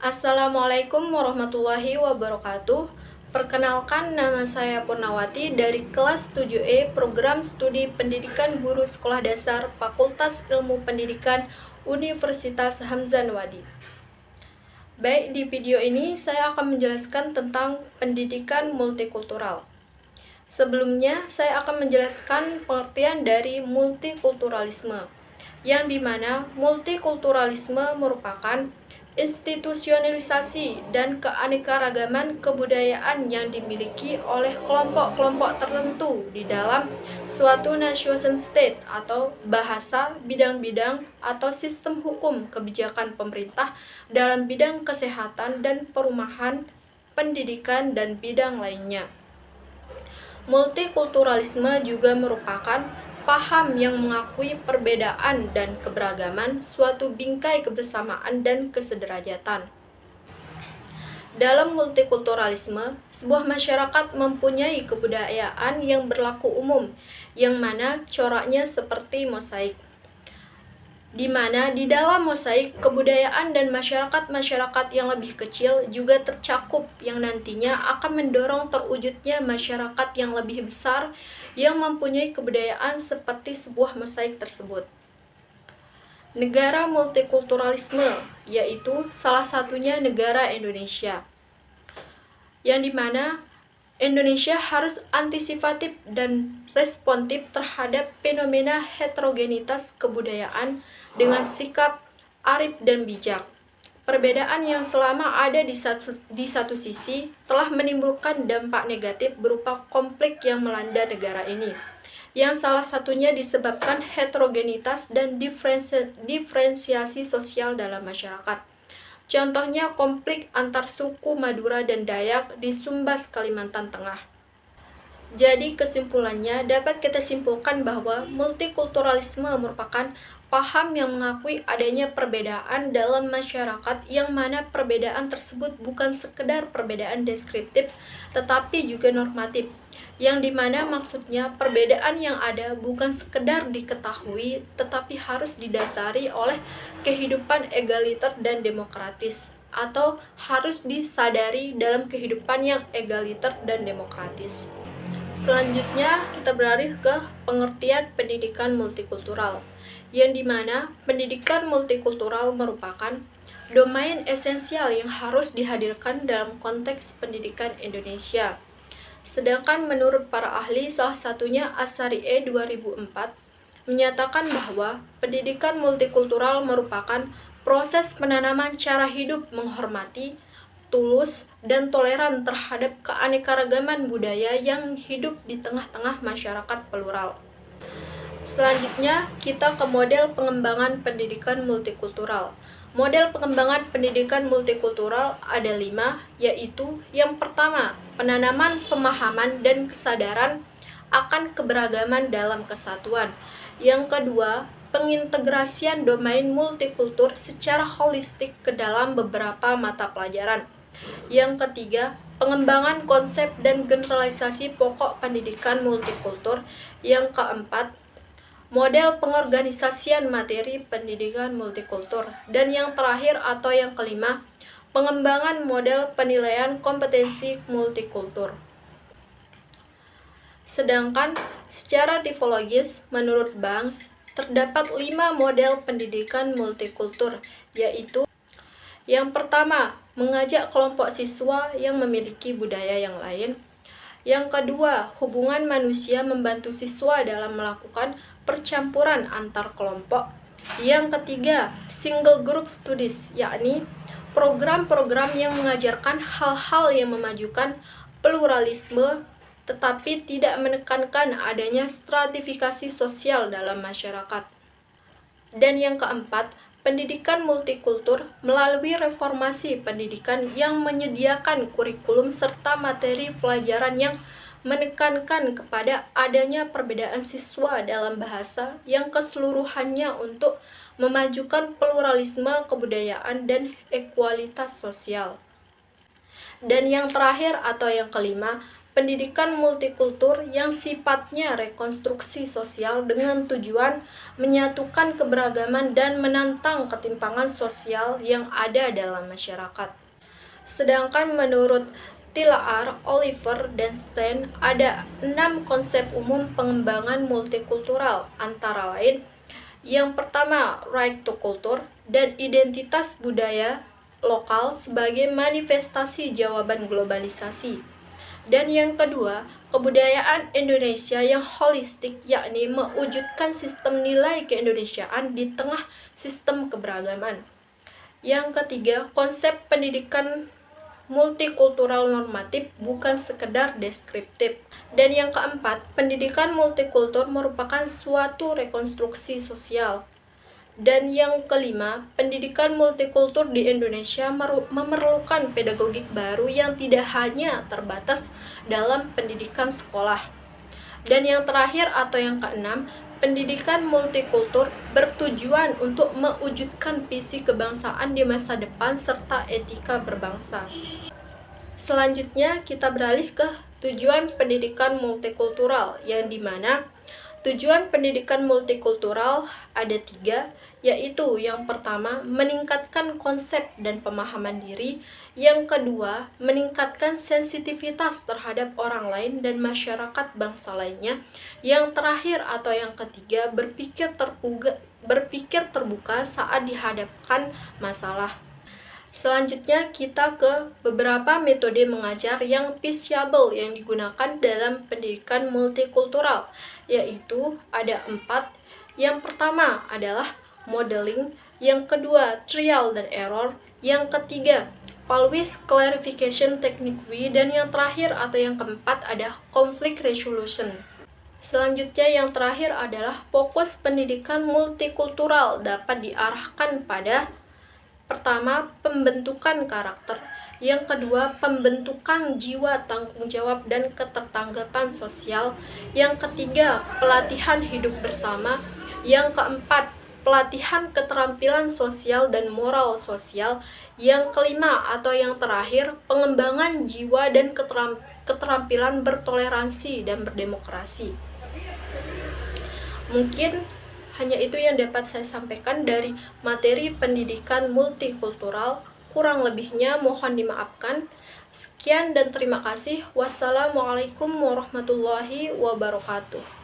Assalamualaikum warahmatullahi wabarakatuh. Perkenalkan, nama saya Purnawati dari kelas 7E Program Studi Pendidikan Guru Sekolah Dasar Fakultas Ilmu Pendidikan Universitas Hamzah Wadi. Baik, di video ini saya akan menjelaskan tentang pendidikan multikultural. Sebelumnya, saya akan menjelaskan pengertian dari multikulturalisme, yang dimana multikulturalisme merupakan institusionalisasi dan keanekaragaman kebudayaan yang dimiliki oleh kelompok-kelompok tertentu di dalam suatu nation state atau bahasa, bidang-bidang atau sistem hukum kebijakan pemerintah dalam bidang kesehatan dan perumahan, pendidikan, dan bidang lainnya. Multikulturalisme juga merupakan paham yang mengakui perbedaan dan keberagaman suatu bingkai kebersamaan dan kesederajatan. Dalam multikulturalisme, sebuah masyarakat mempunyai kebudayaan yang berlaku umum, yang mana coraknya seperti mosaik, di mana di dalam mosaik kebudayaan dan masyarakat-masyarakat yang lebih kecil juga tercakup, yang nantinya akan mendorong terwujudnya masyarakat yang lebih besar yang mempunyai kebudayaan seperti sebuah mosaik tersebut. Negara multikulturalisme, yaitu salah satunya negara Indonesia, yang dimana Indonesia harus antisipatif dan responsif terhadap fenomena heterogenitas kebudayaan dengan sikap arif dan bijak. Perbedaan yang selama ada di satu sisi telah menimbulkan dampak negatif berupa konflik yang melanda negara ini, yang salah satunya disebabkan heterogenitas dan diferensiasi sosial dalam masyarakat. Contohnya konflik antar suku Madura dan Dayak di Sumbas, Kalimantan Tengah. Jadi kesimpulannya dapat kita simpulkan bahwa multikulturalisme merupakan paham yang mengakui adanya perbedaan dalam masyarakat, yang mana perbedaan tersebut bukan sekedar perbedaan deskriptif tetapi juga normatif, yang dimana maksudnya perbedaan yang ada bukan sekedar diketahui tetapi harus didasari oleh kehidupan egaliter dan demokratis, atau harus disadari dalam kehidupan yang egaliter dan demokratis. Selanjutnya kita beralih ke pengertian pendidikan multikultural, yang dimana pendidikan multikultural merupakan domain esensial yang harus dihadirkan dalam konteks pendidikan Indonesia. Sedangkan menurut para ahli, salah satunya Asarie 2004, menyatakan bahwa pendidikan multikultural merupakan proses penanaman cara hidup menghormati, tulus, dan toleran terhadap keanekaragaman budaya yang hidup di tengah-tengah masyarakat plural. Selanjutnya, kita ke model pengembangan pendidikan multikultural. Model pengembangan pendidikan multikultural ada 5, yaitu yang pertama, penanaman pemahaman dan kesadaran akan keberagaman dalam kesatuan. Yang kedua, pengintegrasian domain multikultur secara holistik ke dalam beberapa mata pelajaran. Yang ketiga, pengembangan konsep dan generalisasi pokok pendidikan multikultur. Yang keempat, model pengorganisasian materi pendidikan multikultur. Dan yang terakhir atau yang kelima, pengembangan model penilaian kompetensi multikultur. Sedangkan secara tipologis, menurut Banks, terdapat 5 model pendidikan multikultur, yaitu yang pertama, mengajak kelompok siswa yang memiliki budaya yang lain. Yang kedua, hubungan manusia membantu siswa dalam melakukan percampuran antar kelompok. Yang ketiga, single group studies, yakni program-program yang mengajarkan hal-hal yang memajukan pluralisme tetapi tidak menekankan adanya stratifikasi sosial dalam masyarakat. Dan yang keempat, pendidikan multikultur melalui reformasi pendidikan yang menyediakan kurikulum serta materi pelajaran yang menekankan kepada adanya perbedaan siswa dalam bahasa yang keseluruhannya untuk memajukan pluralisme kebudayaan dan ekualitas sosial. Dan yang terakhir atau yang kelima, pendidikan multikultur yang sifatnya rekonstruksi sosial dengan tujuan menyatukan keberagaman dan menantang ketimpangan sosial yang ada dalam masyarakat. Sedangkan menurut Tilaar, Oliver, dan Stein, ada 6 konsep umum pengembangan multikultural, antara lain yang pertama, right to culture dan identitas budaya lokal sebagai manifestasi jawaban globalisasi. Dan yang kedua, kebudayaan Indonesia yang holistik, yakni mewujudkan sistem nilai keindonesiaan di tengah sistem keberagaman. Yang ketiga, konsep pendidikan multikultural normatif bukan sekedar deskriptif. Dan yang keempat, pendidikan multikultur merupakan suatu rekonstruksi sosial. Dan yang kelima, pendidikan multikultur di Indonesia memerlukan pedagogik baru yang tidak hanya terbatas dalam pendidikan sekolah. Dan yang terakhir atau yang keenam, pendidikan multikultur bertujuan untuk mewujudkan visi kebangsaan di masa depan serta etika berbangsa. Selanjutnya kita beralih ke tujuan pendidikan multikultural, yang dimana tujuan pendidikan multikultural ada 3, yaitu yang pertama, meningkatkan konsep dan pemahaman diri. Yang kedua, meningkatkan sensitivitas terhadap orang lain dan masyarakat bangsa lainnya. Yang terakhir atau yang ketiga, berpikir terbuka saat dihadapkan masalah. Selanjutnya kita ke beberapa metode mengajar yang feasible yang digunakan dalam pendidikan multikultural, yaitu ada 4. Yang pertama adalah modeling, yang kedua trial dan error, yang ketiga always clarification technique, dan yang terakhir atau yang keempat ada conflict resolution. Selanjutnya yang terakhir adalah fokus pendidikan multikultural dapat diarahkan pada pertama, pembentukan karakter. Yang kedua, pembentukan jiwa tanggung jawab dan ketertanggapan sosial. Yang ketiga, pelatihan hidup bersama. Yang keempat, pelatihan keterampilan sosial dan moral sosial. Yang kelima atau yang terakhir, pengembangan jiwa dan keterampilan bertoleransi dan berdemokrasi. Mungkin hanya itu yang dapat saya sampaikan dari materi pendidikan multikultural. Kurang lebihnya mohon dimaafkan. Sekian dan terima kasih. Wassalamualaikum warahmatullahi wabarakatuh.